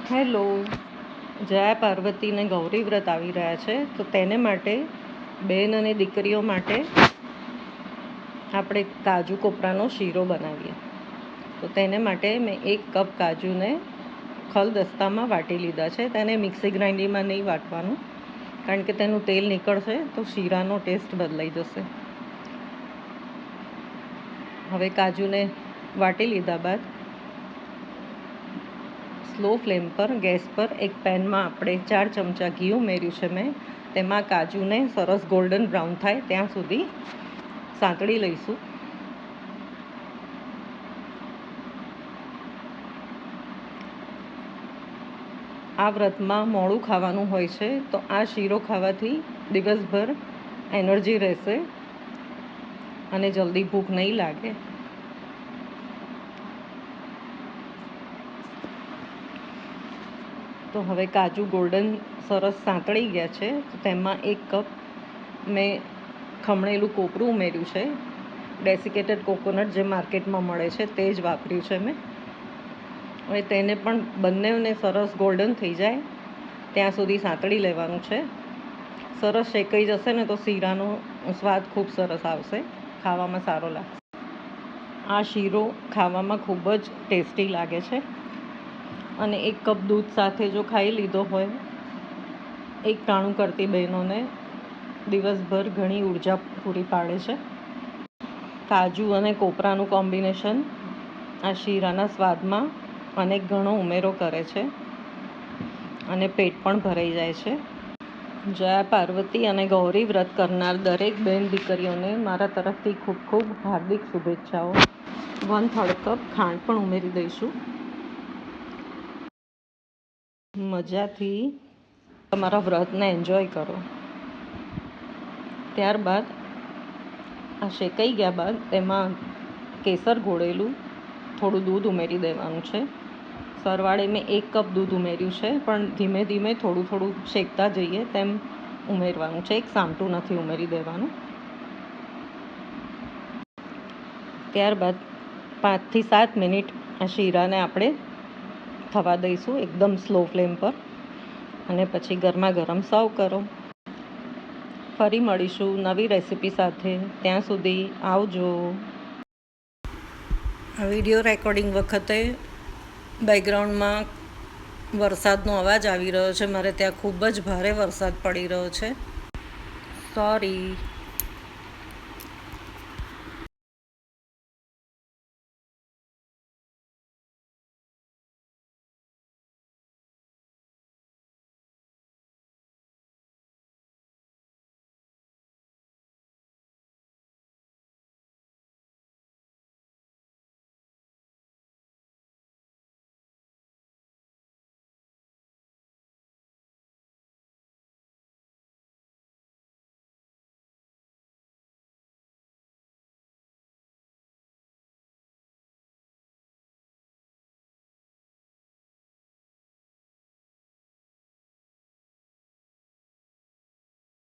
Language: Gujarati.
હેલો, જયા પાર્વતી ને ગૌરી વ્રત આવી રહ્યા છે, તો તેને માટે બેન અને દીકરીઓ માટે આપણે કાજુ કોપરાનો શીરો બનાવીએ. તો તેને માટે મેં 1 કપ કાજુને ખલદસ્તામાં વાટી લીધા છે. તેને મિક્સી ગ્રાઇન્ડરમાં નહીં વાટવાનું, કારણ કે તેનું તેલ નીકળશે તો શીરાનો ટેસ્ટ બદલાઈ જશે. હવે કાજુને વાટી લીધા બાદ સ્લો ફ્લેમ પર ગેસ પર એક પેનમાં આપણે 4 ચમચા ઘી ઉમેર્યું છે મેં. તેમાં કાજુને સરસ ગોલ્ડન બ્રાઉન થાય ત્યાં સુધી સાંતળી લઈશું. આ વ્રતમાં મોડું ખાવાનું હોય છે, તો આ શીરો ખાવાથી દિવસભર એનર્જી રહેશે અને જલ્દી ભૂખ નહીં લાગે. તો હવે કાજુ ગોલ્ડન સરસ સાંતળી ગયા છે, તો તેમાં 1 કપ મેં ખમણેલું કોપરું ઉમેર્યું છે. ડેસિકેટેડ કોકોનટ જે માર્કેટમાં મળે છે તે જ વાપર્યું છે મેં. હવે તેને પણ બંનેને સરસ ગોલ્ડન થઈ જાય ત્યાં સુધી સાંતળી લેવાનું છે. સરસ શેકાઈ જશે ને તો શીરાનો સ્વાદ ખૂબ સરસ આવશે, ખાવામાં સારો લાગશે. આ શીરો ખાવામાં ખૂબ જ ટેસ્ટી લાગે છે અને 1 કપ દૂધ સાથે જો ખાઈ લીધો હોય, એક ટાણું કરતી બહેનોને દિવસભર ઘણી ઉર્જા પૂરી પાડે છે. કાજુ અને કોપરાનું કોમ્બિનેશન આ શીરાના સ્વાદમાં અનેક ગણો ઉમેરો કરે છે અને પેટ પણ ભરાઈ જાય છે. જયા પાર્વતી અને ગૌરી વ્રત કરનાર દરેક બહેન દીકરીઓને મારા તરફથી ખૂબ ખૂબ હાર્દિક શુભેચ્છાઓ. 1/3 કપ ખાંડ પણ ઉમેરી દઈશું. મજાથી તમારા વ્રતને એન્જોય કરો. ત્યારબાદ આ શેકાઈ ગયા બાદ તેમાં કેસર ઘોળેલું થોડું દૂધ ઉમેરી દેવાનું છે. સરવાળે મેં 1 કપ દૂધ ઉમેર્યું છે, પણ ધીમે ધીમે થોડું થોડું શેકતા જઈએ તેમ ઉમેરવાનું છે. એક સામટું નથી ઉમેરી દેવાનું. ત્યારબાદ 5 થી 7 મિનિટ આ શીરાને આપણે થવા દઈશું એકદમ સ્લો ફ્લેમ પર, અને પછી ગરમા ગરમ સર્વ કરો. ફરી મળીશું નવી રેસિપી સાથે. ત્યાં સુધી આવજો. આ વિડીયો રેકોર્ડિંગ વખતે બેકગ્રાઉન્ડમાં વરસાદનો અવાજ આવી રહ્યો છે. મારે ત્યાં ખૂબ જ ભારે વરસાદ પડી રહ્યો છે. સોરી.